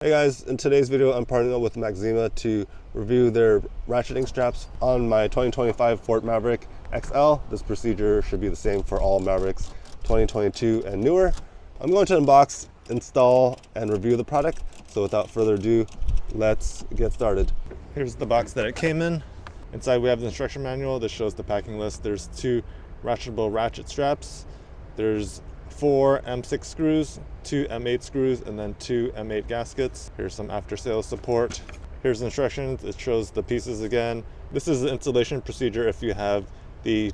Hey guys, in today's video I'm partnering up with Maxzina to review their ratcheting straps on my 2025 Ford Maverick XL. This procedure should be the same for all Mavericks 2022 and newer. I'm going to unbox, install, and review the product. So without further ado, let's get started. Here's the box that it came in. Inside we have the instruction manual that shows the packing list. There's 2 ratchetable ratchet straps. There's 4 M6 screws, 2 M8 screws, and then 2 M8 gaskets. Here's some after sales support. Here's the instructions. It shows the pieces again. This is the installation procedure. If you have the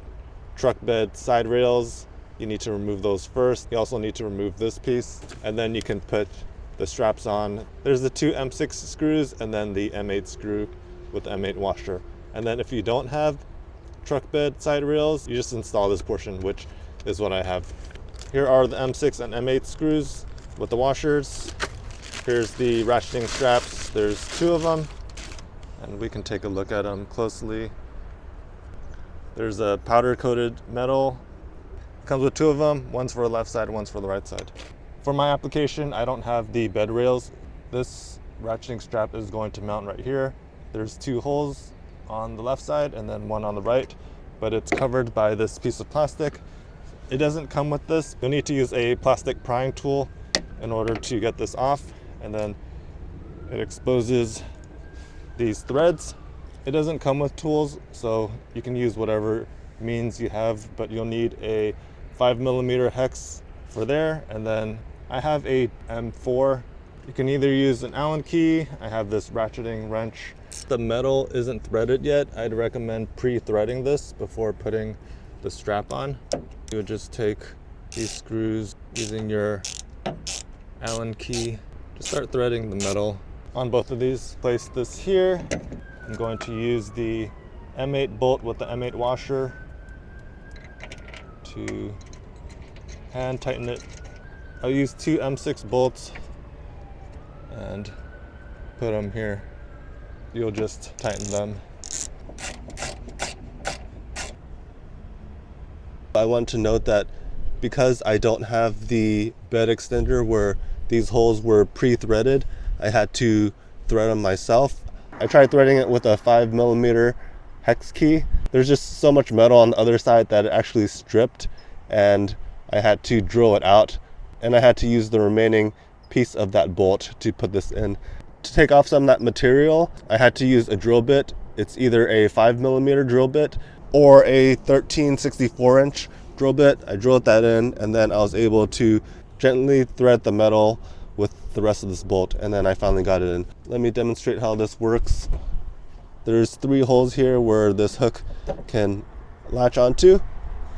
truck bed side rails, you need to remove those first. You also need to remove this piece, and then you can put the straps on. There's the 2 M6 screws and then the M8 screw with the M8 washer. And then if you don't have truck bed side rails, you just install this portion, which is what I have. Here are the M6 and M8 screws with the washers. Here's the ratcheting straps. There's 2 of them, and we can take a look at them closely. There's a powder coated metal. It comes with 2 of them. One's for the left side, one's for the right side. For my application, I don't have the bed rails. This ratcheting strap is going to mount right here. There's 2 holes on the left side and then 1 on the right, but it's covered by this piece of plastic. It doesn't come with this. You'll need to use a plastic prying tool in order to get this off, and then it exposes these threads. It doesn't come with tools, so you can use whatever means you have, but you'll need a 5mm hex for there, and then I have a M4. You can either use an Allen key. I have this ratcheting wrench. The metal isn't threaded yet. I'd recommend pre-threading this before putting the strap on. You would just take these screws using your Allen key to start threading the metal on both of these. Place this here. I'm going to use the M8 bolt with the M8 washer to hand tighten it. I'll use 2 M6 bolts and put them here. You'll just tighten them. I want to note that because I don't have the bed extender where these holes were pre-threaded, I had to thread them myself. I tried threading it with a 5mm hex key. There's just so much metal on the other side that it actually stripped, and I had to drill it out, and I had to use the remaining piece of that bolt to put this in. To take off some of that material, I had to use a drill bit. It's either a 5mm drill bit or a 13/64" drill bit. I drilled that in, and then I was able to gently thread the metal with the rest of this bolt, and then I finally got it in. Let me demonstrate how this works. There's 3 holes here where this hook can latch onto. You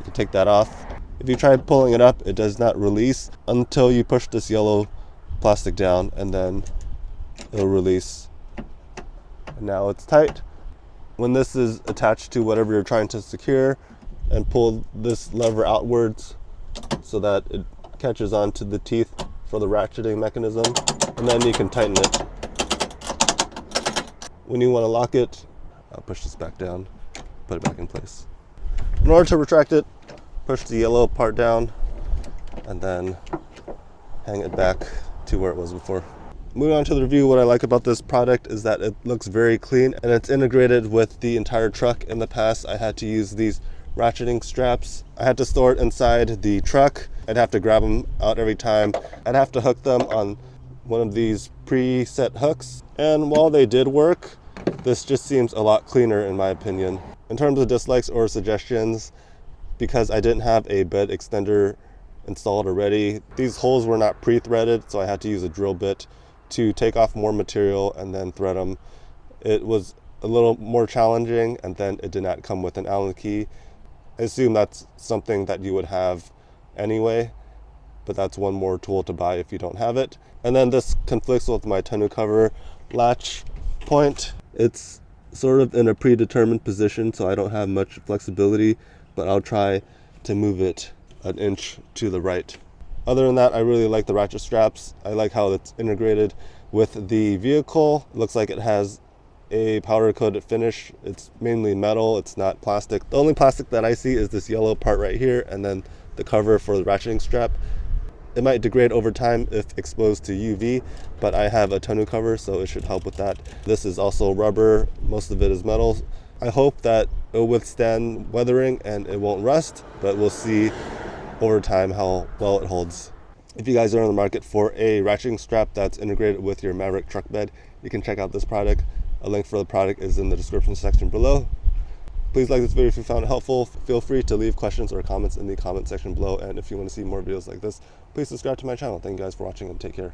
can take that off. If you try pulling it up, it does not release until you push this yellow plastic down, and then it'll release. And now it's tight. When this is attached to whatever you're trying to secure, and pull this lever outwards so that it catches onto the teeth for the ratcheting mechanism, and then you can tighten it. When you want to lock it, I'll push this back down, put it back in place. In order to retract it, push the yellow part down and then hang it back to where it was before. Moving on to the review, what I like about this product is that it looks very clean and it's integrated with the entire truck. In the past, I had to use these ratcheting straps. I had to store it inside the truck. I'd have to grab them out every time. I'd have to hook them on one of these preset hooks. And while they did work, this just seems a lot cleaner in my opinion. In terms of dislikes or suggestions, because I didn't have a bed extender installed already, these holes were not pre-threaded, so I had to use a drill bit to take off more material and then thread them. It was a little more challenging, and then it did not come with an Allen key. I assume that's something that you would have anyway, but that's one more tool to buy if you don't have it. And then this conflicts with my tonneau cover latch point. It's sort of in a predetermined position, so I don't have much flexibility, but I'll try to move it an inch to the right. Other than that, I really like the ratchet straps. I like how it's integrated with the vehicle. It looks like it has a powder coated finish. It's mainly metal, it's not plastic. The only plastic that I see is this yellow part right here, and then the cover for the ratcheting strap. It might degrade over time if exposed to UV, but I have a tonneau cover, so it should help with that. This is also rubber, most of it is metal. I hope that it will withstand weathering and it won't rust, but we'll see over time how well it holds. If you guys are on the market for a ratcheting strap that's integrated with your Maverick truck bed, you can check out this product. A link for the product is in the description section below. Please like this video if you found it helpful. Feel free to leave questions or comments in the comment section below. And if you want to see more videos like this, please subscribe to my channel. Thank you guys for watching and take care.